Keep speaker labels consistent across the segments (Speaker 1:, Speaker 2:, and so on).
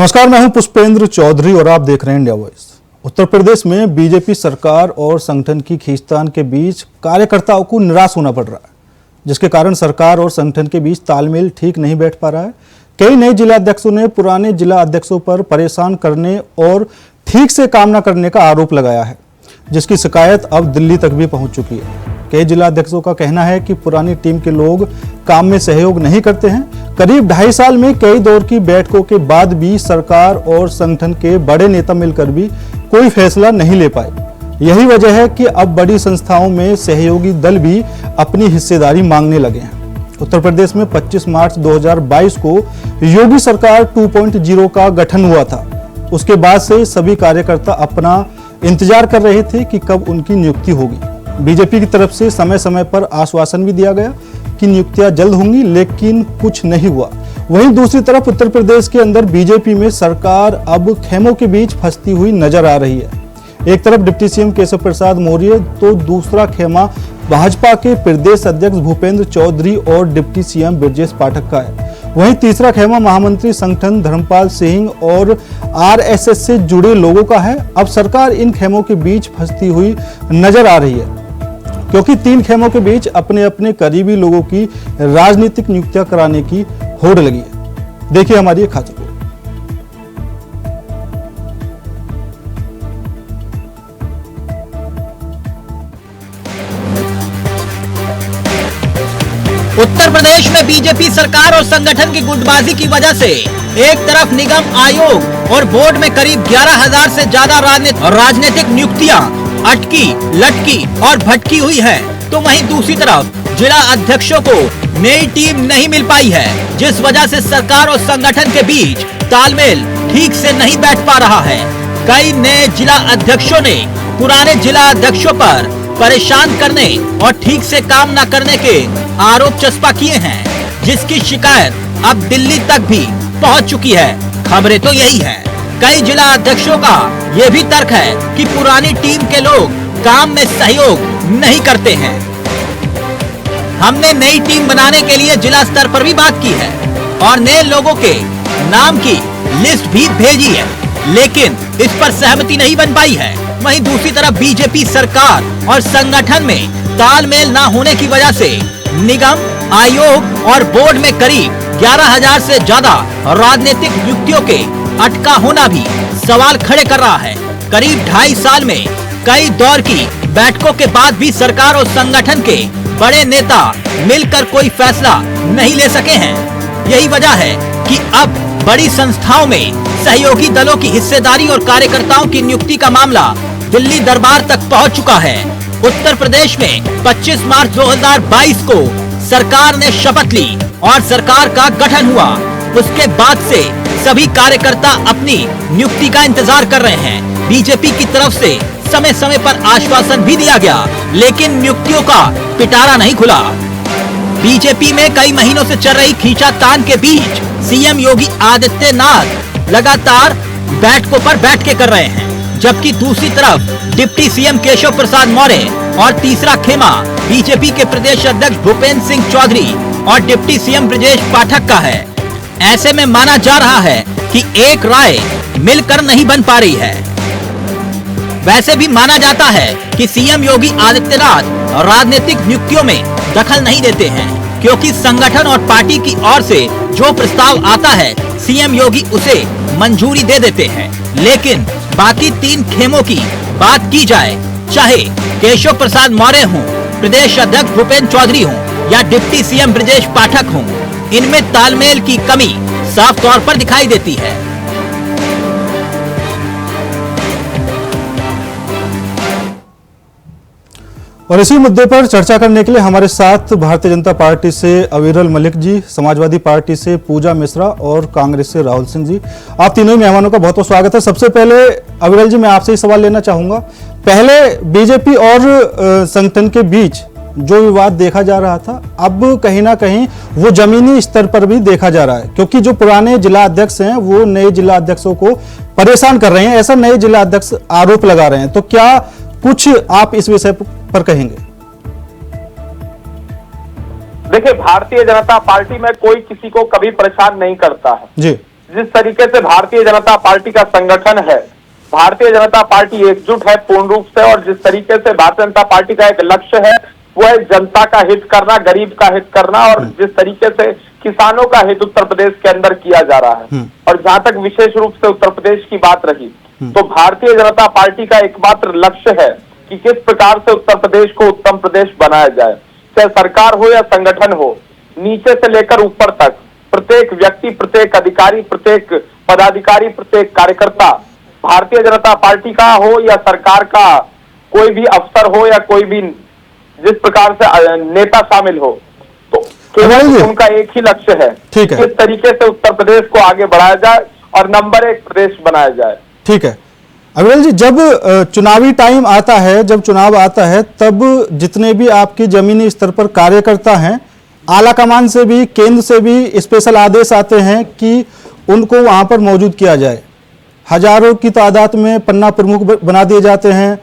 Speaker 1: नमस्कार, मैं हूं पुष्पेंद्र चौधरी और आप देख रहे हैं इंडिया वॉइस। उत्तर प्रदेश में बीजेपी सरकार और संगठन की खींचतान के बीच कार्यकर्ताओं को निराश होना पड़ रहा है, जिसके कारण सरकार और संगठन के बीच तालमेल ठीक नहीं बैठ पा रहा है। कई नए जिला अध्यक्षों ने पुराने जिला अध्यक्षों पर परेशान करने और ठीक से काम न करने का आरोप लगाया है, जिसकी शिकायत अब दिल्ली तक भी पहुंच चुकी है। कई जिला अध्यक्षों का कहना है कि पुरानी टीम के लोग काम में सहयोग नहीं करते हैं। करीब 2.5 साल में कई दौर की बैठकों के बाद भी सरकार और संगठन के बड़े नेता मिलकर भी कोई फैसला नहीं ले पाए। यही वजह है कि अब बड़ी संस्थाओं में सहयोगी दल भी अपनी हिस्सेदारी मांगने लगे हैं। उत्तर प्रदेश में 25 मार्च 2022 को योगी सरकार 2.0 का गठन हुआ था। उसके बाद से सभी कार्यकर्ता अपना इंतजार कर रहे थे कि कब उनकी नियुक्ति होगी। बीजेपी की तरफ से समय समय पर आश्वासन भी दिया गया कि नियुक्तियां जल्द होंगी, लेकिन कुछ नहीं हुआ। वहीं दूसरी तरफ उत्तर प्रदेश के अंदर बीजेपी में सरकार अब खेमों के बीच फंसती हुई नजर आ रही है। एक तरफ डिप्टी सीएम केशव प्रसाद मौर्य तो दूसरा खेमा भाजपा के प्रदेश अध्यक्ष भूपेंद्र चौधरी और डिप्टी सीएम ब्रजेश पाठक का है। वहीं तीसरा खेमा महामंत्री संगठन धर्मपाल सिंह और आरएसएस से जुड़े लोगों का है। अब सरकार इन खेमों के बीच फंसती हुई नजर आ रही है, क्योंकि 3 खेमों के बीच अपने अपने करीबी लोगों की राजनीतिक नियुक्तियां कराने की होड़ लगी है। देखिए हमारी एक खास रिपोर्ट।
Speaker 2: उत्तर प्रदेश में बीजेपी सरकार और संगठन की गुटबाजी की वजह से एक तरफ निगम आयोग और बोर्ड में करीब 11,000 से ज्यादा राजनीतिक नियुक्तियां अटकी, लटकी और भटकी हुई है, तो वहीं दूसरी तरफ जिला अध्यक्षों को नई टीम नहीं मिल पाई है, जिस वजह से सरकार और संगठन के बीच तालमेल ठीक से नहीं बैठ पा रहा है। कई नए जिला अध्यक्षों ने पुराने जिला अध्यक्षों पर परेशान करने और ठीक से काम न करने के आरोप चस्पा किए हैं, जिसकी शिकायत अब दिल्ली तक भी पहुंच चुकी है। खबरें तो यही है। कई जिला अध्यक्षों का ये भी तर्क है कि पुरानी टीम के लोग काम में सहयोग नहीं करते हैं। हमने नई टीम बनाने के लिए जिला स्तर पर भी बात की है और नए लोगों के नाम की लिस्ट भी भेजी है, लेकिन इस पर सहमति नहीं बन पाई है। वहीं दूसरी तरफ बीजेपी सरकार और संगठन में तालमेल न होने की वजह से निगम आयोग और बोर्ड में करीब 11,000 से ज्यादा राजनीतिक नियुक्तियों के अटका होना भी सवाल खड़े कर रहा है। करीब 2.5 साल में कई दौर की बैठकों के बाद भी सरकार और संगठन के बड़े नेता मिलकर कोई फैसला नहीं ले सके हैं। यही वजह है कि अब बड़ी संस्थाओं में सहयोगी दलों की हिस्सेदारी और कार्यकर्ताओं की नियुक्ति का मामला दिल्ली दरबार तक पहुंच चुका है। उत्तर प्रदेश में 25 मार्च 2022 को सरकार ने शपथ ली और सरकार का गठन हुआ। उसके बाद से सभी कार्यकर्ता अपनी नियुक्ति का इंतजार कर रहे हैं। बीजेपी की तरफ से समय समय पर आश्वासन भी दिया गया, लेकिन नियुक्तियों का पिटारा नहीं खुला। बीजेपी में कई महीनों से चल रही खींचातान के बीच सीएम योगी आदित्यनाथ लगातार बैठकों पर बैठकें कर रहे हैं, जबकि दूसरी तरफ डिप्टी सीएम केशव प्रसाद मौर्य और तीसरा खेमा बीजेपी के प्रदेश अध्यक्ष भूपेंद्र सिंह चौधरी और डिप्टी सीएम ब्रजेश पाठक का है। ऐसे में माना जा रहा है कि एक राय मिलकर नहीं बन पा रही है। वैसे भी माना जाता है कि सीएम योगी आदित्यनाथ राजनीतिक नियुक्तियों में दखल नहीं देते हैं, क्योंकि संगठन और पार्टी की ओर से जो प्रस्ताव आता है सीएम योगी उसे मंजूरी दे देते हैं। लेकिन बाकी 3 खेमों की बात की जाए, चाहे केशव प्रसाद मौर्य हों, प्रदेश अध्यक्ष भूपेंद्र चौधरी हों या डिप्टी सीएम ब्रजेश पाठक हों, इनमें तालमेल की कमी साफ तौर पर दिखाई देती है।
Speaker 1: और इसी मुद्दे पर चर्चा करने के लिए हमारे साथ भारतीय जनता पार्टी से अविरल मलिक जी, समाजवादी पार्टी से पूजा मिश्रा और कांग्रेस से राहुल सिंह जी, आप तीनों ही मेहमानों का बहुत बहुत स्वागत है। सबसे पहले अविरल जी, मैं आपसे ही सवाल लेना चाहूंगा। पहले बीजेपी और संगठन के बीच जो विवाद देखा जा रहा था, अब कहीं ना कहीं वो जमीनी स्तर पर भी देखा जा रहा है, क्योंकि जो पुराने जिला अध्यक्ष हैं वो नए जिला अध्यक्षों को परेशान कर रहे हैं, ऐसा नए जिला अध्यक्ष आरोप लगा रहे हैं। तो क्या कुछ आप इस विषय पर कहेंगे?
Speaker 3: देखिए, भारतीय जनता पार्टी में कोई किसी को कभी परेशान नहीं करता है
Speaker 1: जी,
Speaker 3: जिस तरीके से भारतीय जनता पार्टी का संगठन है, भारतीय जनता पार्टी एकजुट है पूर्ण रूप से, और जिस तरीके से भारतीय जनता पार्टी का एक लक्ष्य है वो है जनता का हित करना, गरीब का हित करना, और जिस तरीके से किसानों का हित उत्तर प्रदेश के अंदर किया जा रहा है। और जहां तक विशेष रूप से उत्तर प्रदेश की बात रही, तो भारतीय जनता पार्टी का एकमात्र लक्ष्य है कि किस प्रकार से उत्तर प्रदेश को उत्तम प्रदेश बनाया जाए। चाहे सरकार हो या संगठन हो, नीचे से लेकर ऊपर तक प्रत्येक व्यक्ति, प्रत्येक अधिकारी, प्रत्येक पदाधिकारी, प्रत्येक कार्यकर्ता भारतीय जनता पार्टी का हो या सरकार का कोई भी अफसर हो या कोई भी जिस प्रकार से नेता शामिल हो, तो केवल उनका एक ही लक्ष्य है,
Speaker 1: ठीक है,
Speaker 3: किस तरीके से उत्तर प्रदेश को आगे बढ़ाया जाए और नंबर 1 प्रदेश बनाया जाए।
Speaker 1: ठीक है अविरल जी, जब चुनावी टाइम आता है, जब चुनाव आता है, तब जितने भी आपकी जमीनी स्तर पर कार्यकर्ता हैं, आला कमान से भी, केंद्र से भी स्पेशल आदेश आते हैं कि उनको वहां पर मौजूद किया जाए। हजारों की तादाद में पन्ना प्रमुख बना दिए जाते हैं,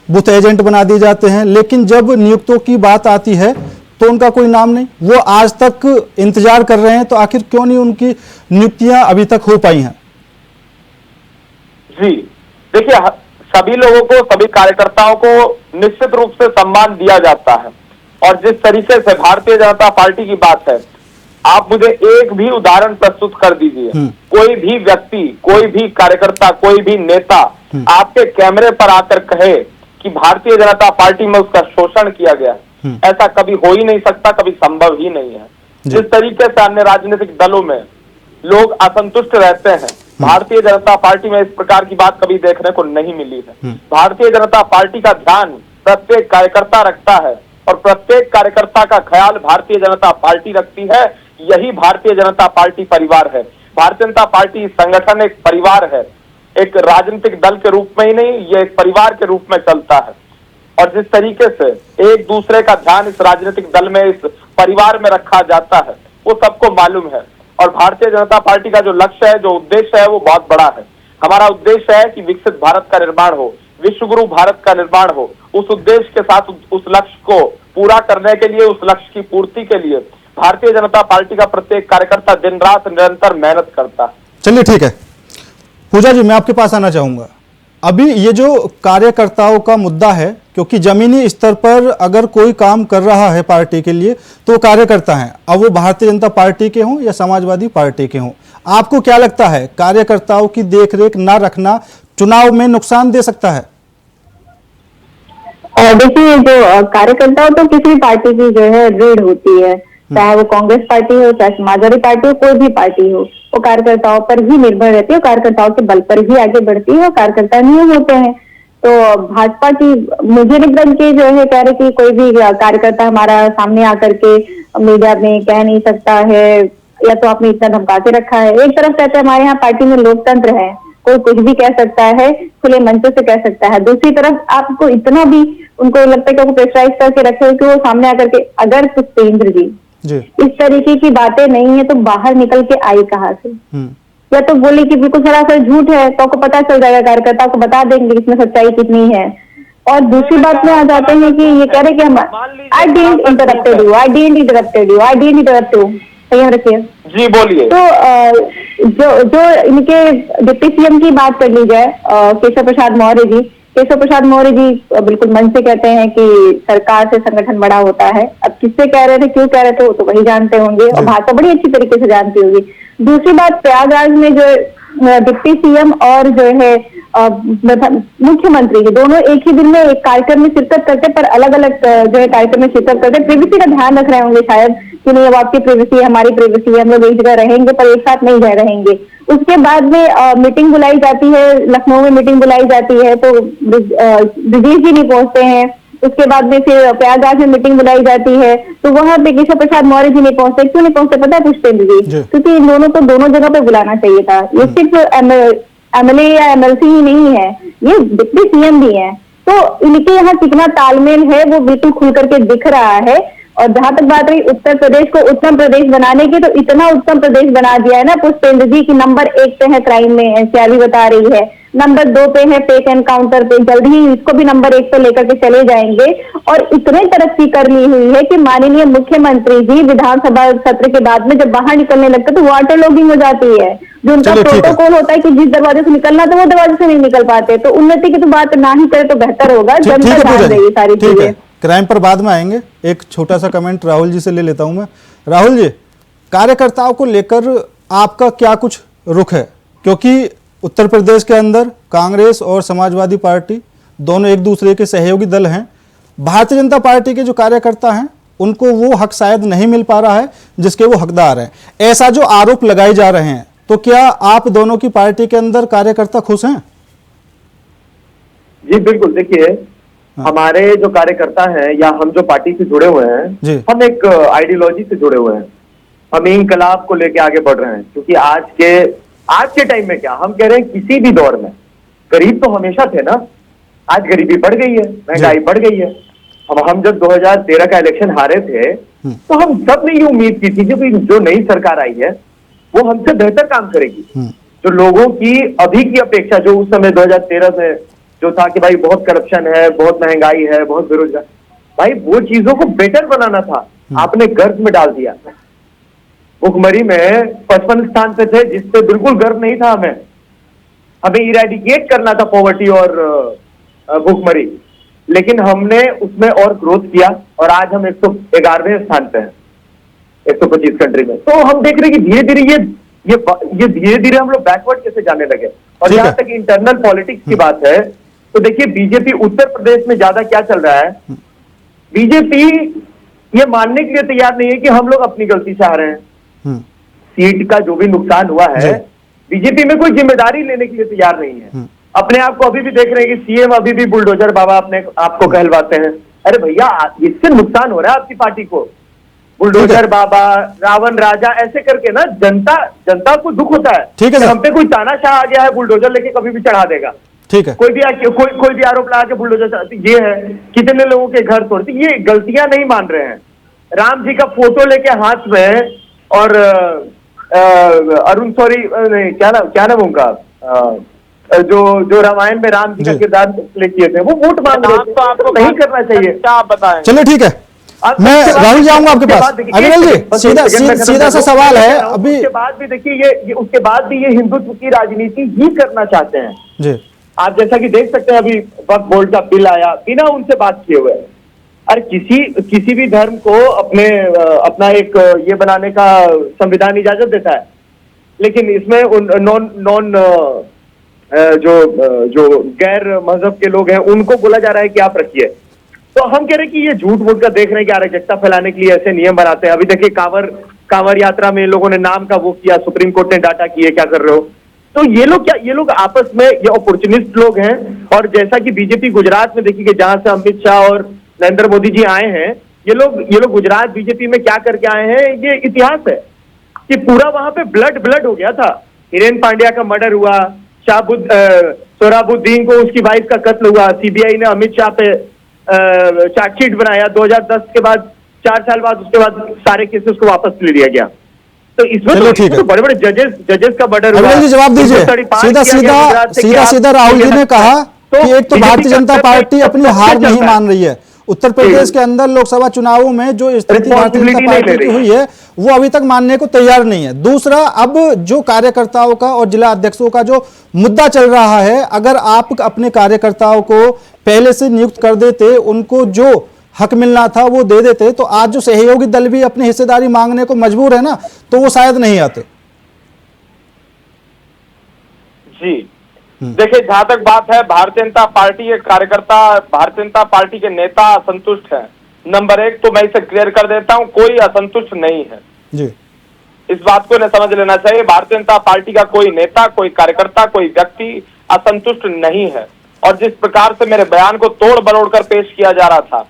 Speaker 1: बूथ एजेंट बना दिए जाते हैं, लेकिन जब नियुक्तों की बात आती है तो उनका कोई नाम नहीं। वो आज तक इंतजार कर रहे हैं, तो आखिर क्यों नहीं उनकी नियुक्तियां अभी तक हो पाई हैं?
Speaker 3: जी देखिए, सभी लोगों को, सभी कार्यकर्ताओं को निश्चित रूप से सम्मान दिया जाता है, और जिस तरीके से भारतीय जनता पार्टी की बात है, आप मुझे एक भी उदाहरण प्रस्तुत कर दीजिए, कोई भी व्यक्ति, कोई भी कार्यकर्ता, कोई भी नेता आपके कैमरे पर आकर कहे कि भारतीय जनता पार्टी में उसका शोषण किया गया, ऐसा कभी हो ही नहीं सकता, कभी संभव ही नहीं है। जिस तरीके से अन्य राजनीतिक दलों में लोग असंतुष्ट रहते हैं, भारतीय जनता पार्टी में इस प्रकार की बात कभी देखने को नहीं मिली है। भारतीय जनता पार्टी का ध्यान प्रत्येक कार्यकर्ता रखता है, और प्रत्येक कार्यकर्ता का ख्याल भारतीय जनता पार्टी रखती है। यही भारतीय जनता पार्टी परिवार है। भारतीय जनता पार्टी संगठन एक परिवार है, एक राजनीतिक दल के रूप में ही नहीं, ये एक परिवार के रूप में चलता है। और जिस तरीके से एक दूसरे का ध्यान इस राजनीतिक दल में, इस परिवार में रखा जाता है, वो सबको मालूम है। और भारतीय जनता पार्टी का जो लक्ष्य है, जो उद्देश्य है, वो बहुत बड़ा है। हमारा उद्देश्य है कि विकसित भारत का निर्माण हो, विश्वगुरु भारत का निर्माण हो। उस उद्देश्य के साथ, उस लक्ष्य को पूरा करने के लिए, उस लक्ष्य की पूर्ति के लिए भारतीय जनता पार्टी का प्रत्येक कार्यकर्ता दिन रात निरंतर मेहनत करता है।
Speaker 1: चलिए ठीक है, पूजा जी मैं आपके पास आना चाहूंगा। अभी ये जो कार्यकर्ताओं का मुद्दा है, क्योंकि जमीनी स्तर पर अगर कोई काम कर रहा है पार्टी के लिए तो वो कार्यकर्ता हैं, अब वो भारतीय जनता पार्टी के हों या समाजवादी पार्टी के हों। आपको क्या लगता है, कार्यकर्ताओं की देखरेख ना रखना चुनाव में नुकसान दे सकता है?
Speaker 4: देखिए, जो कार्यकर्ताओं तो किसी भी पार्टी की जो है रीढ़ होती है, चाहे वो कांग्रेस पार्टी हो, चाहे समाजवादी पार्टी हो, कोई भी पार्टी हो, वो कार्यकर्ताओं पर ही निर्भर रहती है, कार्यकर्ताओं के बल पर ही आगे बढ़ती है, और कार्यकर्ता नहीं होते हैं। तो भाजपा की मुझे नहीं लगता कि जो है कह रहे कि कोई भी कार्यकर्ता हमारा सामने आकर के मीडिया में कह नहीं सकता है, या तो आपने इतना धमका के रखा है। एक तरफ कहते हैं हमारे यहाँ पार्टी में लोकतंत्र है, कोई कुछ भी कह सकता है, खुले मंचों से कह सकता है। दूसरी तरफ आपको इतना भी उनको लगता है कि वो प्रेशराइज करके रखे कि वो सामने आकर के, अगर पुष्पेंद्र जी इस तरीके की बातें नहीं है तो बाहर निकल के आई कहाँ से, या तो बोले कि बिल्कुल सरासर झूठ है, तो आपको पता चल जाएगा, कार्यकर्ता को बता देंगे इसमें सच्चाई कितनी है। और दूसरी बात में आ जाते हैं कि ये कह रहे कि हम I didn't interrupted you, I didn't interrupted you, I didn't interrupt you, संयम रखिए
Speaker 3: जी, बोलिए।
Speaker 4: तो जो इनके डिप्टी सीएम की बात कर ली जाए, केशव प्रसाद मौर्य जी, केशव प्रसाद मौर्य जी बिल्कुल मन से कहते हैं कि सरकार से संगठन बड़ा होता है। अब किससे कह रहे थे, क्यों कह रहे थे, वो तो वही जानते होंगे, और भाजपा बड़ी अच्छी तरीके से जानती होगी। दूसरी बात, प्रयागराज में जो डिप्टी सीएम और जो है मुख्यमंत्री दोनों एक ही दिन में एक कार्यक्रम में शिरकत करते, पर अलग अलग जो है कार्यक्रम में शिरकत करते, प्रिवेसी का ध्यान रख रहे होंगे शायद कि नहीं, अब आपकी प्रिवेसी है, हमारी प्रिवेसी है, हम लोग एक जगह रहेंगे पर एक साथ नहीं रह रहेंगे। उसके बाद में मीटिंग बुलाई जाती है, लखनऊ में मीटिंग बुलाई जाती है, तो ब्रिजेश जी नहीं पहुंचते हैं। उसके बाद में फिर प्रयागराज में मीटिंग बुलाई जाती है, तो वहां पे केशव प्रसाद मौर्य जी नहीं पहुंचते। क्यों नहीं पहुंचते पता है पुष्पेंद्र जी? क्योंकि इन दोनों को दोनों जगह पे बुलाना चाहिए था। ये सिर्फ एमएलए या एमएलसी ही नहीं है, ये डिप्टी सीएम भी है। तो इनके यहाँ कितना तालमेल है वो बिल्कुल खुल करके दिख रहा है। और जहां तक बात रही उत्तर प्रदेश को उत्तम प्रदेश बनाने की, तो इतना उत्तम प्रदेश बना दिया है ना पुष्पेंद्र जी की नंबर 1 पे है क्राइम में, एनसीआर भी बता रही है, नंबर 2 पे है फेक एनकाउंटर पे, जल्द ही इसको भी नंबर 1 पे लेकर के चले जाएंगे। और इतने तरक्की कर ली हुई है कि माननीय मुख्यमंत्री जी विधानसभा सत्र के बाद में जब बाहर निकलने लगते तो वाटर लॉगिंग हो जाती है, जो उनका
Speaker 1: चलिए, ठीक है।
Speaker 4: प्रोटोकॉल होता है कि जिस दरवाजे से निकलना था वो दरवाजे से नहीं निकल पाते, तो उन्नति की तो बात ना ही करे तो बेहतर होगा।
Speaker 1: ठीक
Speaker 4: जनता
Speaker 1: है
Speaker 4: जान
Speaker 1: पूजा
Speaker 4: रही है
Speaker 1: जी,
Speaker 4: सारी
Speaker 1: ठीक है।
Speaker 4: चीजें।
Speaker 1: क्राइम पर बाद में आएंगे। एक छोटा सा कमेंट राहुल जी से ले लेता हूं मैं। राहुल जी, कार्यकर्ताओं को लेकर आपका क्या कुछ रुख है? क्योंकि उत्तर प्रदेश के अंदर कांग्रेस और समाजवादी पार्टी दोनों एक दूसरे के सहयोगी दल हैं। भारतीय जनता पार्टी के जो कार्यकर्ता हैं उनको वो हक शायद नहीं मिल पा रहा है जिसके वो हकदार हैं। ऐसा जो आरोप लगाए जा रहे हैं, तो क्या आप दोनों की पार्टी के अंदर कार्यकर्ता खुश हैं?
Speaker 5: जी बिल्कुल, देखिए हमारे जो कार्यकर्ता हैं या हम जो पार्टी से जुड़े हुए
Speaker 1: जी।
Speaker 5: हैं, हम एक आइडियोलॉजी से जुड़े हुए हैं। हम इंकलाब को लेके आगे बढ़ रहे हैं, क्योंकि आज के टाइम में क्या हम कह रहे हैं, किसी भी दौर में गरीब तो हमेशा थे ना। आज गरीबी बढ़ गई है, महंगाई बढ़ गई है। हम जब 2013 का इलेक्शन हारे थे तो हम सब ने ये उम्मीद की थी कि जो नई सरकार आई है वो हमसे बेहतर काम करेगी। जो लोगों की अभी की अपेक्षा, जो उस समय 2013 में जो था कि भाई बहुत करप्शन है, बहुत महंगाई है, बहुत बेरोजगार, भाई वो चीजों को बेटर बनाना था, आपने गर्व में डाल दिया। भुखमरी में 55 स्थान पे थे, जिससे बिल्कुल गर्व नहीं था। हमें इरेडिकेट करना था पॉवर्टी और भुखमरी, लेकिन हमने उसमें और ग्रोथ किया और आज हम 111वें स्थान पे हैं 125 कंट्री में। तो हम देख रहे हैं कि धीरे धीरे ये धीरे धीरे हम लोग बैकवर्ड कैसे जाने लगे। और
Speaker 1: ठीक
Speaker 5: जहां
Speaker 1: है।
Speaker 5: तक इंटरनल पॉलिटिक्स की बात है, तो देखिए बीजेपी उत्तर प्रदेश में ज्यादा क्या चल रहा है, बीजेपी ये मानने के लिए तैयार नहीं है कि हम लोग अपनी गलती से आ रहे हैं। सीट का जो भी नुकसान हुआ है, बीजेपी में कोई जिम्मेदारी लेने के लिए तैयार नहीं है। अपने आप को अभी भी देख रहे हैं कि सीएम अभी भी बुलडोजर बाबा अपने आपको कहलवाते हैं। अरे भैया, इससे नुकसान हो रहा है आपकी पार्टी को। बुलडोजर बाबा, रावण राजा ऐसे करके ना जनता को दुख होता है।
Speaker 1: ठीक है सर।
Speaker 5: हम पे कोई तानाशाह आ गया है, बुलडोजर लेके कभी भी चढ़ा देगा।
Speaker 1: ठीक है।
Speaker 5: कोई भी आरोप लगा के बुलडोजर, ये है कितने लोगों के घर तोड़ती, ये गलतियां नहीं मान रहे हैं। राम जी का फोटो लेके हाथ में और अरुण सॉरी नहीं क्या नाम उनका, जो रामायण में राम जी का किरदार प्ले किए थे, वो वोट मांग रहे थे। तो आपको नहीं करना चाहिए।
Speaker 3: क्या आप बताएं?
Speaker 1: चलिए ठीक है, मैं राहुल जी आऊंगा आपके पास। अग्रवाल जी, सीधा सा सवाल है अभी।
Speaker 5: उसके बाद भी देखिए, उसके बाद भी ये हिंदुत्व की राजनीति ही करना चाहते हैं
Speaker 1: जी।
Speaker 5: आप जैसा कि देख सकते हैं, अभी वक्फ बोर्ड का बिल आया बिना उनसे बात किए हुए। अरे किसी भी धर्म को अपना एक ये बनाने का संविधान इजाजत देता है, लेकिन इसमें नॉन जो गैर मजहब के लोग हैं उनको बोला जा रहा है कि आप रखिए। तो हम कह रहे हैं कि ये झूठ मूठ का देख रहे हैं कि अराजकता फैलाने के लिए ऐसे नियम बनाते हैं। अभी देखिए कांवर यात्रा में लोगों ने नाम का वो किया, सुप्रीम कोर्ट ने डाटा किए, क्या कर रहे हो। तो ये लोग आपस में ये अपॉर्चुनिस्ट लोग हैं। और जैसा कि बीजेपी गुजरात में देखिए, जहां से अमित शाह और नरेंद्र मोदी जी आए हैं, ये लोग गुजरात बीजेपी में क्या करके आए हैं, ये इतिहास है कि पूरा वहां पे ब्लड हो गया था। हिरेन पांड्या का मर्डर हुआ, सोहराबुद्दीन को उसकी वाइफ का कत्ल हुआ, सीबीआई ने अमित शाह पे चार्जशीट बनाया 2010 के बाद, 4 साल बाद उसके बाद सारे केसेस को वापस ले लिया गया। तो इसमें तो बड़े जजेस का मर्डर हुआ।
Speaker 1: अग्रवाल जी जवाब दीजिए। सीधा राहुल जी ने कहा कि एक तो भारतीय जनता पार्टी अपनी हार नहीं मान रही है। उत्तर प्रदेश के अंदर लोकसभा चुनावों में जो स्थिति भारतीय जनता पार्टी की हुई है वो अभी तक मानने को तैयार नहीं है। दूसरा, अब जो कार्यकर्ताओं का और जिला अध्यक्षों का जो मुद्दा चल रहा है, अगर आप अपने कार्यकर्ताओं को पहले से नियुक्त कर देते, उनको जो हक मिलना था वो दे देते, तो आज जो सहयोगी दल भी अपनी हिस्सेदारी मांगने को मजबूर है ना, तो वो शायद नहीं आते।
Speaker 3: जी देखिए, जहां तक बात है भारतीय जनता पार्टी के कार्यकर्ता, भारतीय जनता पार्टी के नेता असंतुष्ट हैं। नंबर 1 तो मैं इसे क्लियर कर देता हूं, कोई असंतुष्ट नहीं है
Speaker 1: जी।
Speaker 3: इस बात को इन्हें समझ लेना चाहिए। भारतीय जनता पार्टी का कोई नेता, कोई कार्यकर्ता, कोई व्यक्ति असंतुष्ट नहीं है। और जिस प्रकार से मेरे बयान को तोड़ मरोड़ कर पेश किया जा रहा था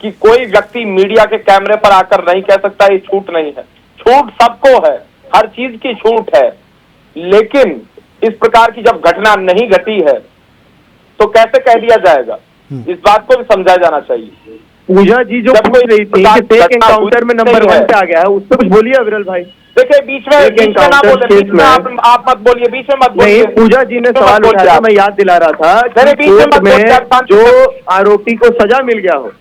Speaker 3: कि कोई व्यक्ति मीडिया के कैमरे पर आकर नहीं कह सकता, ये छूट नहीं है। छूट सबको है, हर चीज की छूट है, लेकिन इस प्रकार की जब घटना नहीं घटी है तो कैसे कह दिया जाएगा, इस बात को भी समझा जाना चाहिए।
Speaker 5: पूजा जी जो पूछ रही थी कि टेक एनकाउंटर में नंबर 1 पे आ गया है, उस पर कुछ बोलिए अविरल भाई।
Speaker 3: देखिए, बीच में ना बोले, बीच में आप मत बोलिए, बीच में मत बोलिए।
Speaker 5: नहीं, पूजा जी ने सवाल उठाया, मैं याद दिला रहा था कि कोर्ट में जो आरोपी को सजा मिल गया हो,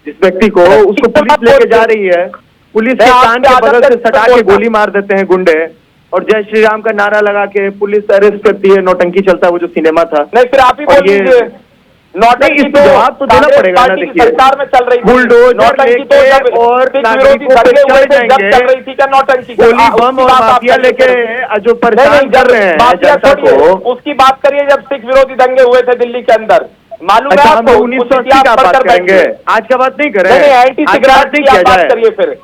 Speaker 5: जिस व्यक्ति को, उसको पुलिस लेके जा रही है, पुलिस के कान के बगल से सटा के गोली मार देते हैं गुंडे, और जय श्री राम का नारा लगा के पुलिस अरेस्ट करती है, नौटंकी चलता है वो जो सिनेमा था।
Speaker 3: नहीं, फिर आप ही
Speaker 5: और
Speaker 3: बोल
Speaker 5: ये-
Speaker 3: दीजिए। नौटंकी
Speaker 5: नहीं, इसको जवाब तो देना
Speaker 3: कांग्रेस
Speaker 5: पड़ेगा ना।
Speaker 3: पार्टी की
Speaker 5: देखिए,
Speaker 3: सरकार में चल रही थी।
Speaker 5: बुलडोजर
Speaker 3: नौटंकी तो
Speaker 5: लेके
Speaker 3: जब
Speaker 5: और
Speaker 3: सिख विरोधी
Speaker 5: नागरिकों पे
Speaker 3: दंगे हुए
Speaker 5: चढ़
Speaker 3: थे जब
Speaker 5: जाएंगे,
Speaker 3: चल रही थी क्या नौटंकी?
Speaker 5: गोली
Speaker 3: उसकी
Speaker 5: बम और
Speaker 3: बात आप
Speaker 5: माफिया
Speaker 3: करिए
Speaker 5: लेके
Speaker 3: फिर।
Speaker 5: जो परेशान कर रहे हैं
Speaker 3: माफिया
Speaker 5: जनता
Speaker 3: छोड़िए,
Speaker 5: को।
Speaker 3: उसकी बात करिए जब सिख विरोधी दंगे हुए थे दिल्ली के अंदर, मालूम है
Speaker 5: अच्छा, हम
Speaker 3: आपको?
Speaker 5: 1980 का बात करेंगे, आज का बात नहीं करें।
Speaker 3: नहीं, एंटी
Speaker 5: आज का
Speaker 3: सिगरेट
Speaker 5: बात नहीं
Speaker 3: की
Speaker 5: किया
Speaker 3: आप बात
Speaker 5: जाए,
Speaker 3: करिए फिर।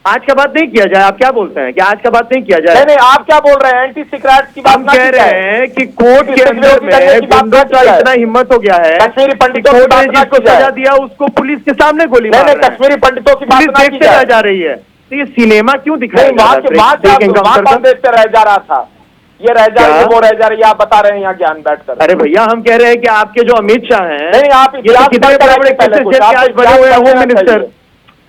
Speaker 5: आज का बात नहीं किया जाए। आप क्या बोलते हैं कि आज का बात नहीं किया जाए?
Speaker 3: नहीं, आप क्या बोल रहे हैं? एंटी सिगरेट की बात
Speaker 5: हम
Speaker 3: ना
Speaker 5: कह
Speaker 3: की जाए।
Speaker 5: रहे हैं कि कोर्ट के
Speaker 3: सिख
Speaker 5: अंदर
Speaker 3: विरोधी दंगे
Speaker 5: में
Speaker 3: की बात
Speaker 5: गुंडों
Speaker 3: ना
Speaker 5: का
Speaker 3: की जाए।
Speaker 5: इतना हिम्मत हो गया है
Speaker 3: कश्मीरी
Speaker 5: कि
Speaker 3: पंडितों की
Speaker 5: कोर्ट
Speaker 3: बात
Speaker 5: ने
Speaker 3: ना
Speaker 5: जिसको
Speaker 3: की जाए।
Speaker 5: सजा दिया उसको पुलिस के सामने गोली
Speaker 3: नहीं
Speaker 5: मार
Speaker 3: नहीं,
Speaker 5: रहे हैं।
Speaker 3: कश्मीरी पंडितों की बात
Speaker 5: पुलिस
Speaker 3: ना की
Speaker 5: देखते
Speaker 3: जाए।
Speaker 5: रह जा रही है। तो ये सिनेमा क्यों दिखाया
Speaker 3: नहीं,
Speaker 5: जा
Speaker 3: वहां
Speaker 5: रहा
Speaker 3: के
Speaker 5: है?
Speaker 3: वहां
Speaker 5: ब्रेक
Speaker 3: वहां
Speaker 5: एनकाउंटर
Speaker 3: कौन
Speaker 5: का?
Speaker 3: देखते रह जा रहा था? ये रह जा रही है,
Speaker 5: क्या?
Speaker 3: वो रह जा रही है, आप बता रहे हैं यहाँ ज्ञान बैठकर।
Speaker 5: अरे भैया, हम कह रहे हैं कि आपके जो अमित शाह हैं,
Speaker 3: नहीं, आप
Speaker 5: ये तो
Speaker 3: इतिहास
Speaker 5: कितने
Speaker 3: पढ़कर
Speaker 5: बड़े-बड़े
Speaker 3: आइए पहले
Speaker 5: केसेस
Speaker 3: कुछ,
Speaker 5: जेल के
Speaker 3: आपको
Speaker 5: आज बने हुए हैं
Speaker 3: इतिहास
Speaker 5: होम
Speaker 3: पढ़ना
Speaker 5: मिनिस्टर।
Speaker 3: चाहिए।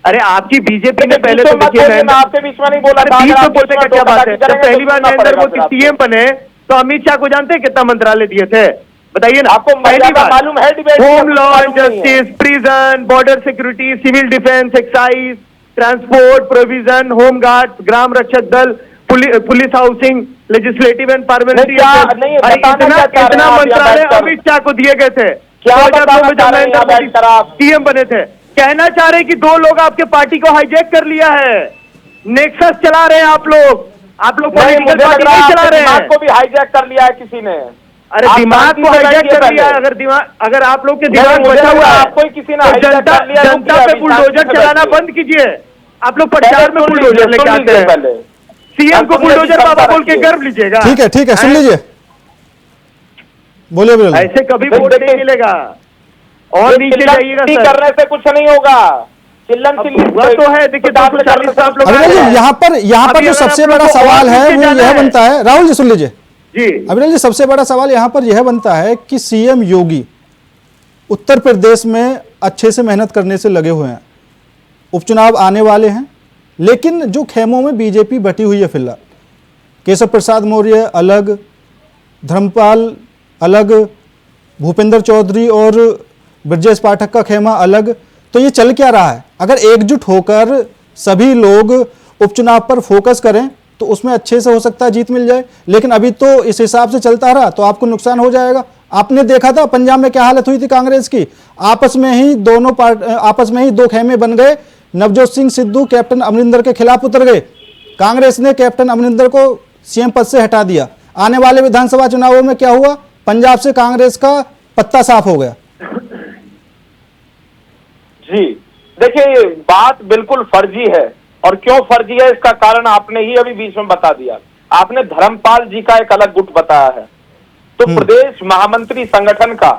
Speaker 5: अरे आपकी बीजेपी ने पहले
Speaker 3: बीच
Speaker 5: तो
Speaker 3: में मत
Speaker 5: देखिए
Speaker 3: बोलिए, मैं आपके बीच में नहीं बोला था।
Speaker 5: बीच
Speaker 3: अगर
Speaker 5: में
Speaker 3: आप
Speaker 5: बोलते
Speaker 3: बीच
Speaker 5: का
Speaker 3: में
Speaker 5: क्या बात है?
Speaker 3: टोकाटाकी
Speaker 5: जब
Speaker 3: करेंगे
Speaker 5: पहली
Speaker 3: तो
Speaker 5: बार
Speaker 3: सुनना
Speaker 5: नरेंद्र
Speaker 3: पड़ेगा
Speaker 5: मोदी
Speaker 3: फिर आपको।
Speaker 5: सीएम बने तो अमित शाह को जानते हैं कितना मंत्रालय दिए थे? बताइए ना।
Speaker 3: आपको
Speaker 5: पहली
Speaker 3: मर्यादा
Speaker 5: बार
Speaker 3: मालूम है डिबेट की?
Speaker 5: होम लॉ एंड
Speaker 3: मालूम नहीं है।
Speaker 5: Justice, prison, border security, civil defence, excise, transport, provision, home guard, ग्राम रक्षक दल, police housing, legislative and parliamentary.
Speaker 3: नहीं, बताना क्या चाह रहे
Speaker 5: इतना
Speaker 3: हैं आप यहाँ
Speaker 5: मंत्रालय
Speaker 3: बैठकर?
Speaker 5: अमित शाह को दिए गए थे।
Speaker 3: क्या
Speaker 5: 2002
Speaker 3: बताना
Speaker 5: में
Speaker 3: चाह
Speaker 5: जब
Speaker 3: रहे हैं यहाँ
Speaker 5: नरेंद्र
Speaker 3: बैठकर आप?
Speaker 5: मोदी सीएम बने थे। कहना चाह रहे हैं कि 2 लोग आपके पार्टी को हाईजैक कर लिया है। नेक्सस चला रहे हैं आप लोग
Speaker 3: नहीं,
Speaker 5: पॉलिटिकल
Speaker 3: मुझे लग
Speaker 5: पार्टी
Speaker 3: रहा
Speaker 5: नहीं
Speaker 3: है
Speaker 5: चला
Speaker 3: आपके
Speaker 5: रहे
Speaker 3: दिमाग
Speaker 5: हैं।
Speaker 3: को भी हाईजैक कर लिया है किसी ने।
Speaker 5: अरे
Speaker 3: आप
Speaker 5: दिमाग
Speaker 3: शांति
Speaker 5: को
Speaker 3: से
Speaker 5: हाईजैक
Speaker 3: बैठिए
Speaker 5: कर लिया
Speaker 3: पहले।
Speaker 5: अगर आप लोग के
Speaker 3: नहीं,
Speaker 5: दिमाग
Speaker 3: मुझे
Speaker 5: बचा
Speaker 3: लग
Speaker 5: हुआ
Speaker 3: रहा है
Speaker 5: है
Speaker 3: आपको ही किसी ने
Speaker 5: तो
Speaker 3: हाईजैक कर लिया, रुक
Speaker 5: जनता
Speaker 3: गया,
Speaker 5: पे
Speaker 3: अभी
Speaker 5: बुलडोजर
Speaker 3: शांति से
Speaker 5: चलाना
Speaker 3: बैठिए।
Speaker 5: बंद कीजिए। आप लोग प्रचार में
Speaker 3: सुन
Speaker 5: बुलडोजर
Speaker 3: लीजिए,
Speaker 5: लेके
Speaker 3: सुन
Speaker 5: आते
Speaker 3: लीजिए
Speaker 5: हैं।
Speaker 3: पहले।
Speaker 5: सीएम को
Speaker 3: सुनने की
Speaker 5: बुलडोजर
Speaker 3: क्षमता
Speaker 5: बाबा बोल के
Speaker 3: रखिए।
Speaker 5: गर्व लीजिएगा।
Speaker 1: ठीक है, सुन लीजिए, बोलिए बोलिए।
Speaker 5: ऐसे कभी
Speaker 3: नहीं,
Speaker 5: वोट नहीं
Speaker 3: देखिए,
Speaker 5: मिलेगा। और नीचे जाइएगा
Speaker 3: चिल्लम
Speaker 5: सर।
Speaker 3: करने से कुछ नहीं होगा। चिल्लम
Speaker 5: अब
Speaker 3: चिल्ली
Speaker 5: हुआ तो है, देखिए 240 आप लोग
Speaker 1: अभिनव जी, यहाँ पर
Speaker 5: अभी
Speaker 1: जो
Speaker 5: अगर
Speaker 1: सबसे
Speaker 5: आप लोग
Speaker 1: बड़ा
Speaker 5: को
Speaker 1: सवाल
Speaker 5: और
Speaker 1: है
Speaker 5: नीचे
Speaker 1: वो
Speaker 5: जाना
Speaker 1: यह
Speaker 5: है।
Speaker 1: बनता है, राहुल जी सुन लीजिए,
Speaker 5: जी
Speaker 1: अभिनव जी, सबसे बड़ा सवाल यहाँ पर यह बनता है कि सीएम योगी उत्तर प्रदेश में अच्छे से मेहनत करने से लगे हुए हैं, उपचुनाव आने वाले हैं, लेकिन जो खेमों में बीजेपी बटी हुई है फिलहाल, केशव प्रसाद मौर्य अलग, धर्मपाल अलग, भूपेंद्र चौधरी और ब्रजेश पाठक का खेमा अलग, तो ये चल क्या रहा है? अगर एकजुट होकर सभी लोग उपचुनाव पर फोकस करें तो उसमें अच्छे से हो सकता है जीत मिल जाए, लेकिन अभी तो इस हिसाब से चलता रहा तो आपको नुकसान हो जाएगा। आपने देखा था पंजाब में क्या हालत हुई थी कांग्रेस की, आपस में ही 2 खेमे बन गए। नवजोत सिंह सिद्धू कैप्टन अमरिंदर के खिलाफ उतर गए, कांग्रेस ने कैप्टन अमरिंदर को सीएम पद से हटा दिया। आने वाले विधानसभा चुनावों में क्या हुआ? पंजाब से कांग्रेस का पत्ता साफ हो गया।
Speaker 3: जी देखिए, ये बात बिल्कुल फर्जी है, और क्यों फर्जी है इसका कारण आपने ही अभी बीच में बता दिया। आपने धर्मपाल जी का एक अलग गुट बताया है, तो प्रदेश महामंत्री संगठन का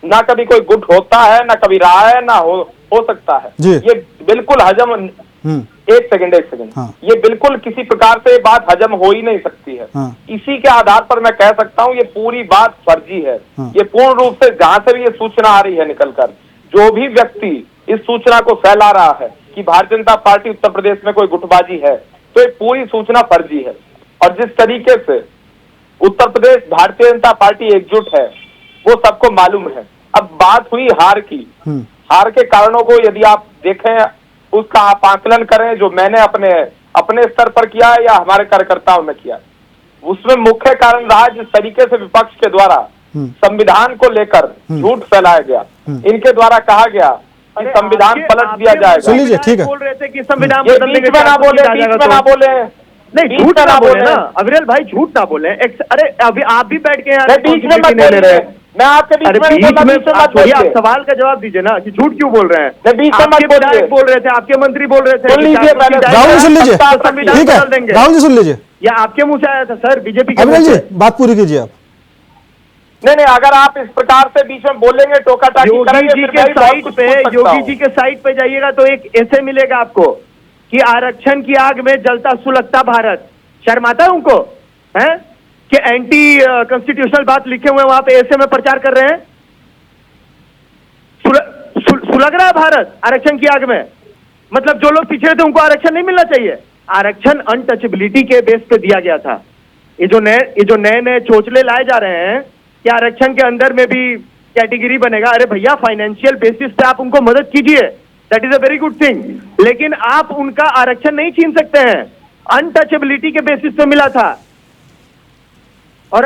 Speaker 3: ना कभी कोई गुट होता है, ना कभी रहा है, ना हो सकता है।
Speaker 1: जी।
Speaker 3: ये बिल्कुल हजम, एक सेकंड
Speaker 1: हाँ।
Speaker 3: ये बिल्कुल किसी प्रकार से ये बात हजम हो ही नहीं सकती है।
Speaker 1: हाँ।
Speaker 3: इसी के आधार पर मैं कह सकता हूँ ये पूरी बात फर्जी है।
Speaker 1: हाँ।
Speaker 3: ये पूर्ण रूप से जहां से भी ये सूचना आ रही है निकलकर, जो भी व्यक्ति इस सूचना को फैला रहा है कि भारतीय जनता पार्टी उत्तर प्रदेश में कोई गुटबाजी है, तो ये पूरी सूचना फर्जी है। और जिस तरीके से उत्तर प्रदेश भारतीय जनता पार्टी एकजुट है वो सबको मालूम है। अब बात हुई हार की, हार के कारणों को यदि आप देखें, उसका आप आकलन करें, जो मैंने अपने स्तर पर किया है या हमारे कार्यकर्ताओं ने किया, उसमें मुख्य कारण रहा जिस तरीके से विपक्ष के द्वारा संविधान को लेकर झूठ फैलाया गया। इनके द्वारा कहा गया कि संविधान पलट दिया जाएगा।
Speaker 1: सुन लीजिए, ठीक है।
Speaker 5: बोल रहे थे कि संविधान
Speaker 3: ये
Speaker 5: बदलने
Speaker 3: बीच
Speaker 5: के
Speaker 3: में ना
Speaker 5: चार
Speaker 3: बोले,
Speaker 5: आ
Speaker 3: बीच
Speaker 5: जाएगा
Speaker 3: में
Speaker 5: तो।
Speaker 3: ना बोले,
Speaker 5: नहीं,
Speaker 3: बीच
Speaker 5: झूठ
Speaker 3: में
Speaker 5: ना बोले
Speaker 3: बोले।
Speaker 5: ना अविरल भाई, झूठ ना बोले। अरे अभी आप भी बैठ के यहाँ
Speaker 3: नहीं, बीच में मत
Speaker 5: responsibility नहीं ले
Speaker 3: बोलिए।
Speaker 5: रहे।
Speaker 3: मैं आपके बीच
Speaker 5: अरे
Speaker 3: में नहीं
Speaker 5: बीच
Speaker 3: बोला,
Speaker 5: में
Speaker 3: बीच में
Speaker 5: आप
Speaker 3: मत
Speaker 5: छोड़िए, आप
Speaker 3: बोलिए।
Speaker 5: सवाल का जवाब दीजिए ना कि झूठ क्यों बोल रहे हैं।
Speaker 3: नहीं, बीच में मत
Speaker 5: आपके
Speaker 3: बोलिए।
Speaker 5: विधायक बोल रहे थे, आपके मंत्री बोल रहे थे
Speaker 3: सुन
Speaker 5: कि
Speaker 3: लीजिए
Speaker 5: 400
Speaker 3: पहले।
Speaker 5: की
Speaker 1: राहुल जी सुन लीजिए,
Speaker 5: तो संविधान
Speaker 1: ठीक है,
Speaker 5: बदल देंगे।
Speaker 1: राहुल जी सुन लीजिए,
Speaker 5: या आपके मुंह से आया था सर, बीजेपी के
Speaker 1: अभिनव
Speaker 5: मुंह
Speaker 1: जी
Speaker 5: से।
Speaker 1: बात पूरी कीजिए आप।
Speaker 3: नहीं, अगर आप इस प्रकार से बीच में बोलेंगे, टोका टाकी
Speaker 5: योगी
Speaker 3: करेंगे,
Speaker 5: जी
Speaker 3: फिर
Speaker 5: के
Speaker 3: मैं भी बहुत
Speaker 5: साइट
Speaker 3: कुछ
Speaker 5: पे,
Speaker 3: पूछ सकता
Speaker 5: योगी
Speaker 3: हूं।
Speaker 5: जी के साइट पे जाइएगा तो एक ऐसे मिलेगा आपको कि आरक्षण की आग में जलता सुलगता भारत। शर्माता है उनको हैं कि एंटी कॉन्स्टिट्यूशनल बात लिखे हुए वहां पे ऐसे में प्रचार कर रहे हैं। सुलग रहा है भारत आरक्षण की आग में। मतलब जो लोग पिछड़े थे उनको आरक्षण नहीं मिलना चाहिए। आरक्षण अनटचेबिलिटी के बेस पे दिया गया था। ये जो नए चोचले लाए जा रहे हैं कि आरक्षण के अंदर में भी कैटेगरी बनेगा। अरे भैया, फाइनेंशियल बेसिस पे आप उनको मदद कीजिए, that is a very good thing, लेकिन आप उनका आरक्षण नहीं छीन सकते हैं। अनटचेबिलिटी के बेसिस पे मिला था। और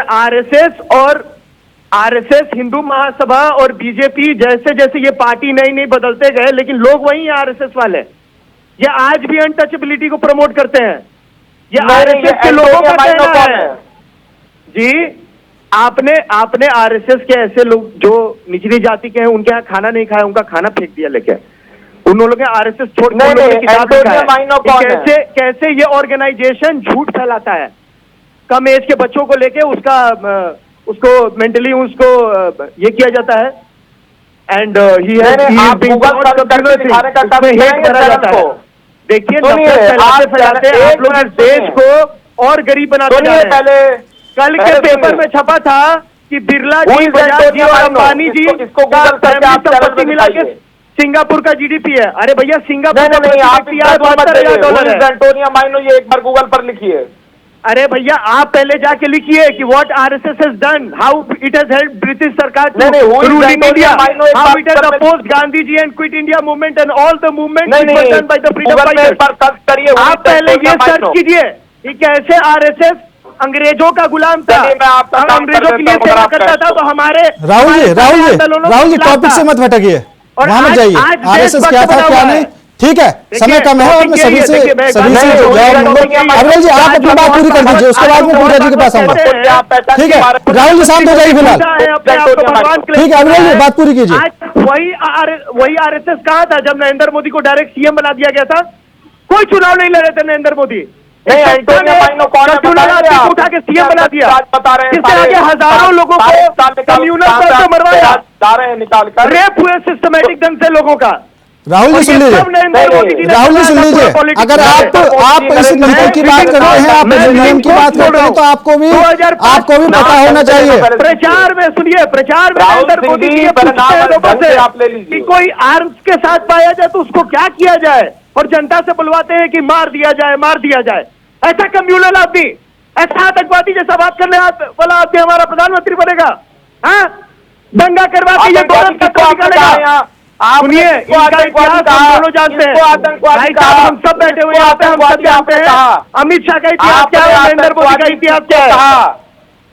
Speaker 5: आरएसएस हिंदू महासभा और बीजेपी जैसे जैसे ये पार्टी नई बदलते गए, लेकिन लोग वही हैं आरएसएस वाले। ये आज भी अनटचेबिलिटी को प्रमोट करते हैं। ये आरएसएस के लोगों का कहना है जी। आपने आरएसएस के ऐसे लोग जो निचली जाति के हैं, उनके यहाँ खाना नहीं खाया, उनका खाना फेंक दिया लेके। उन लोगों ने आरएसएस छोड़ के कैसे ये ऑर्गेनाइजेशन झूठ फैलाता है। कम एज के बच्चों को लेके उसको मेंटली उसको ये किया जाता है। एंड देखिए, फैलाते आप लोग देश को और गरीब बनाते जा रहे हैं। कल के पेपर में छपा था कि बिरला जी, बजाज जी और अंबानी जी का संपत्ति मिला के सिंगापुर का जीडीपी है। अरे भैया, सिंगापुर $72,000 है।
Speaker 3: एंटोनियो माइनो, ये एक बार गूगल पर लिखिए।
Speaker 5: अरे भैया, आप पहले जाके लिखिए कि what RSS has done, how it has helped British सरकार to rule in India, how it has opposed Gandhi ji and quit India movement and all the movement done by the freedom fighters. आप पहले ये सर्च कीजिए कि कैसे RSS अंग्रेजों का गुलाम था, अंग्रेजों के लिए सेवा करता था। तो हमारे
Speaker 1: राहुल जी टॉपिक से मत भटकिए, वहां मत जाइए। आरएसएस क्या था क्या नहीं, ठीक है, समय कम है और मैं सभी से अविरल जी आप अपनी बात पूरी कर दीजिए, उसके बाद मैं पूजा जी के पास आऊंगा। ठीक है, राहुल जी शांत हो जाइए फिलहाल। ठीक है अविरल जी, बात पूरी कीजिए।
Speaker 5: वही आरएसएस कहा था जब नरेंद्र मोदी को डायरेक्ट सीएम बना दिया गया था? कोई चुनाव नहीं लड़े थे नरेंद्र मोदी, उठा के सीएम बना दिया। इससे आगे हजारों लोगों को कम्युनल तौर पर मरवाया, रेप हुए सिस्टमेटिक ढंग से लोगों का।
Speaker 1: राहुल जी सुन लीजिए, अगर आप इस नियम की बात करते हैं, आप नियम की बात करते हैं, तो आपको भी पता होना चाहिए।
Speaker 5: प्रचार में सुनिए, प्रचार में नरेंद्र मोदी जी लोगों से कि कोई आर्म्स के साथ पाया जाए तो उसको क्या किया जाए, और जनता से बुलवाते हैं कि मार दिया जाए। ऐसा कम्युनल आदमी, ऐसा आतंकवादी जैसा बात करने वाला आदमी हमारा प्रधानमंत्री बनेगा? हाँ, दंगा करवा के ये गौरव का निकालेगा। सुनिए, इनका इतिहास हम दोनों जानते हैं, हम सब बैठे हुए यहाँ पे, हम सब जानते हैं अमित शाह का इतिहास क्या है, नरेंद्र मोदी का इतिहास क्या है।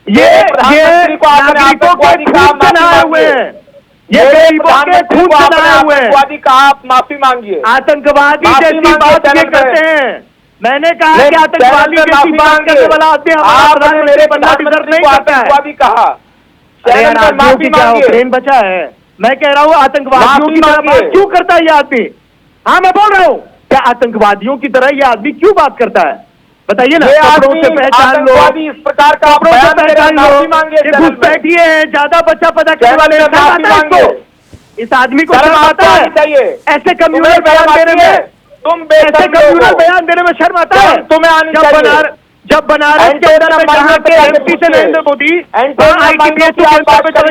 Speaker 5: ये नागरिकों के खून से नहाए हुए हैं, ये गरीबों के खून से नहाए हुए हैं।
Speaker 3: आप माफी मांगिए।
Speaker 5: आतंकवादी जैसी बात ये करते हैं। मैंने कहा कि आतंकवादी जैसी बात करने वाला आदमी हमारा प्रधानमंत्री बनना डिजर्व नहीं करता है। ट्रेन बचा है, मैं कह रहा हूँ आतंकवादियों की तरह बात क्यों करता है ये आदमी? हाँ, मैं बोल रहा हूँ, क्या आतंकवादियों की तरह ये आदमी क्यों बात करता है? बताइए ना। कपड़ों से पहचान लो,
Speaker 3: इस प्रकार का
Speaker 5: कपड़ों से पहचान लो, घुसपैठिए हैं, ज्यादा बच्चा पैदा करने वाले इस आदमी को शर्म आता है? ऐसे कम्युनल बयान देने में, ऐसे कम्युनल बयान देने में शर्म आता है?
Speaker 3: तुम्हें
Speaker 5: जब बनारस के अंदर में जहाँ पे एमपी से नरेंद्र मोदी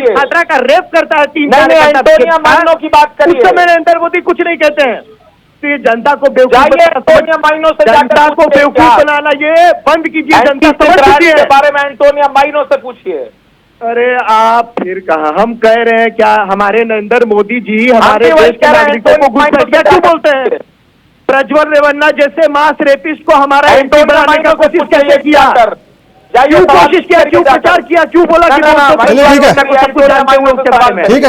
Speaker 5: छात्रा का रेप करता है, 3
Speaker 3: की बात करिए,
Speaker 5: उस समय नरेंद्र मोदी कुछ नहीं कहते हैं। तो ये जनता को बेवकूफ बनाना ये बंद कीजिए, जनता समझ चुकी है।
Speaker 3: बारे में एंटोनियो माइनो से पूछिए।
Speaker 5: अरे आप फिर कहा, हम कह रहे हैं क्या हमारे नरेंद्र मोदी जी हमारे देश के नागरिकों को घुसपैठिया क्यों बोलते हैं? प्रज्वल रेवन्ना जैसे मास रेपिस्ट को हमारा एमपी बनाने का कोशिश कैसे किया? क्यों कोशिश किया, क्यों प्रचार किया, क्यों बोला कि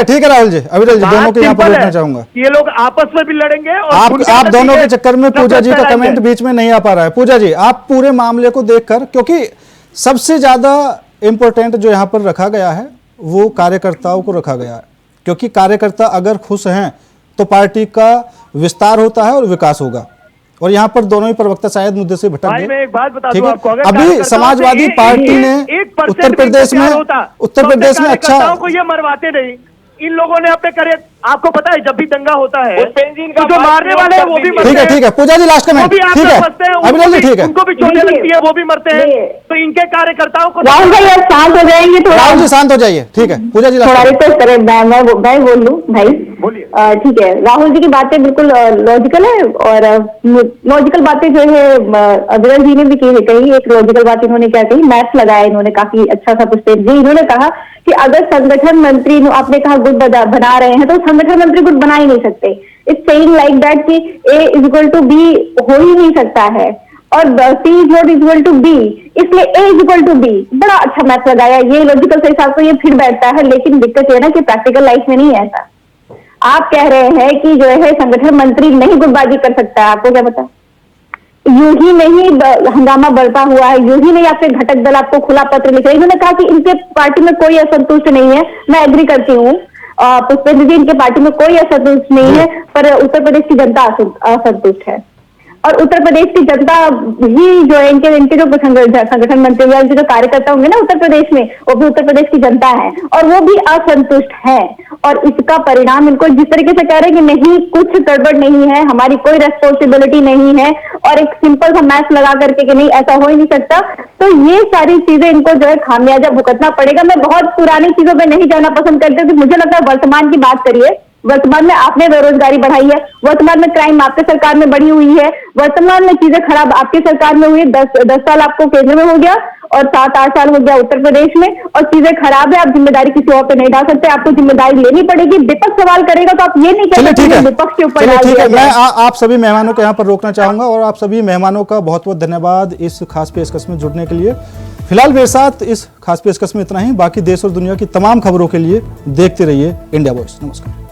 Speaker 1: ठीक है राहुल जी, अविरल जी दोनों के यहाँ पर देखना चाहूंगा।
Speaker 5: ये लोग आपस में भी लड़ेंगे और
Speaker 1: आप दोनों के चक्कर में पूजा जी का कमेंट बीच में नहीं आ पा रहा है। पूजा जी, आप पूरे मामले को देखकर, क्योंकि सबसे ज्यादा इंपॉर्टेंट जो यहाँ पर रखा गया है वो कार्यकर्ताओं को रखा गया है, क्योंकि कार्यकर्ता अगर खुश हैं तो पार्टी का विस्तार होता है और विकास होगा। और यहाँ पर दोनों ही प्रवक्ता शायद मुद्दे से भटक गए।
Speaker 5: मैं एक बात बता दूं आपको,
Speaker 1: अभी समाजवादी पार्टी ने उत्तर प्रदेश में अच्छा
Speaker 5: को ये मरवाते नहीं, इन लोगों ने अपने करे। आपको पता है जब भी दंगा होता है तो जो मारने वाले हैं वो भी मरते हैं।
Speaker 1: ठीक है पूजा जी, लास्ट कमेंट। ठीक है अभिनव जी, ठीक है,
Speaker 5: उनको भी चोटें लगती है, वो भी मरते हैं। तो इनके कार्यकर्ताओं को
Speaker 4: राहुल भाई अब शांत हो जाएंगे थोड़ा।
Speaker 1: राहुल जी शांत हो जाइए, ठीक है। पूजा जी
Speaker 4: थोड़ा रिक्वेस्ट करें, मैं बोल लूँ भाई,
Speaker 5: बोलिए।
Speaker 4: ठीक है, राहुल जी की बातें बिल्कुल लॉजिकल है, और लॉजिकल बातें जो है अविरल जी ने भी कही। एक लॉजिकल बात इन्होंने क्या कही, मैथ्स लगाया इन्होंने, काफी अच्छा सा स्टेप दी। इन्होंने कहा कि अगर संगठन मंत्री, आपने कहा गुट बना रहे हैं, तो संगठन मंत्री गुट बना ही नहीं सकते। इट्स सेइंग लाइक दैट कि A = B हो ही नहीं सकता है। और C is not equal to B, इसलिए A is equal to B। बड़ा अच्छा मैथ लगाया, ये लॉजिकल से हिसाब से ये फिर बैठता है, लेकिन दिक्कत ये ना कि प्रैक्टिकल लाइफ में नहीं है ऐसा। आप कह रहे हैं कि जो है संगठन मंत्री नहीं गुटबाजी कर सकता है, आपको क्या पता? यूं ही नहीं हंगामा बढ़ता हुआ है, यूं ही नहीं आपके घटक दल आपको खुला पत्र लिख रहे हैं। इन्होंने कहा कि इनके पार्टी में कोई असंतुष्ट नहीं है, मैं एग्री करती हूँ पुष्पेंद्र जी, इनके पार्टी में कोई असंतुष्ट नहीं है, पर उत्तर प्रदेश की जनता असंतुष्ट है। और उत्तर प्रदेश की जनता ही जो है इनके जो संगठन मंत्री या जो कार्यकर्ता होंगे ना उत्तर प्रदेश में, वो भी उत्तर प्रदेश की जनता है और वो भी असंतुष्ट है। और इसका परिणाम इनको जिस तरीके से कह रहे हैं कि नहीं कुछ गड़बड़ नहीं है, हमारी कोई रेस्पॉन्सिबिलिटी नहीं है, और एक सिंपल सा मैथ लगा करके कि नहीं ऐसा हो ही नहीं सकता, तो ये सारी चीजें इनको जो है खामियाजा भुगतना पड़ेगा। मैं बहुत पुरानी चीजों पर नहीं जाना पसंद करती, मुझे लगता है वर्तमान की बात करिए। वर्तमान में आपने बेरोजगारी बढ़ाई है, वर्तमान में क्राइम आपके सरकार में बढ़ी हुई है, वर्तमान में चीजें खराब आपकी सरकार में हुई है। 10 साल आपको केंद्र में हो गया और 7-8 साल हो गया उत्तर प्रदेश में, और चीजें खराब है। आप जिम्मेदारी किसी और पे नहीं डाल सकते, आपको जिम्मेदारी लेनी पड़ेगी। विपक्ष सवाल करेगा तो आप ये नहीं कह सकते विपक्ष के ऊपर डाल दिया जाए।
Speaker 1: मैं आप सभी मेहमानों को यहाँ पर रोकना चाहूंगा और आप सभी मेहमानों का बहुत बहुत धन्यवाद इस खास पेशकश में जुड़ने के लिए। फिलहाल मेरे साथ इस खास पेशकश में इतना ही। बाकी देश और दुनिया की तमाम खबरों के लिए देखते रहिए इंडिया वॉइस। नमस्कार।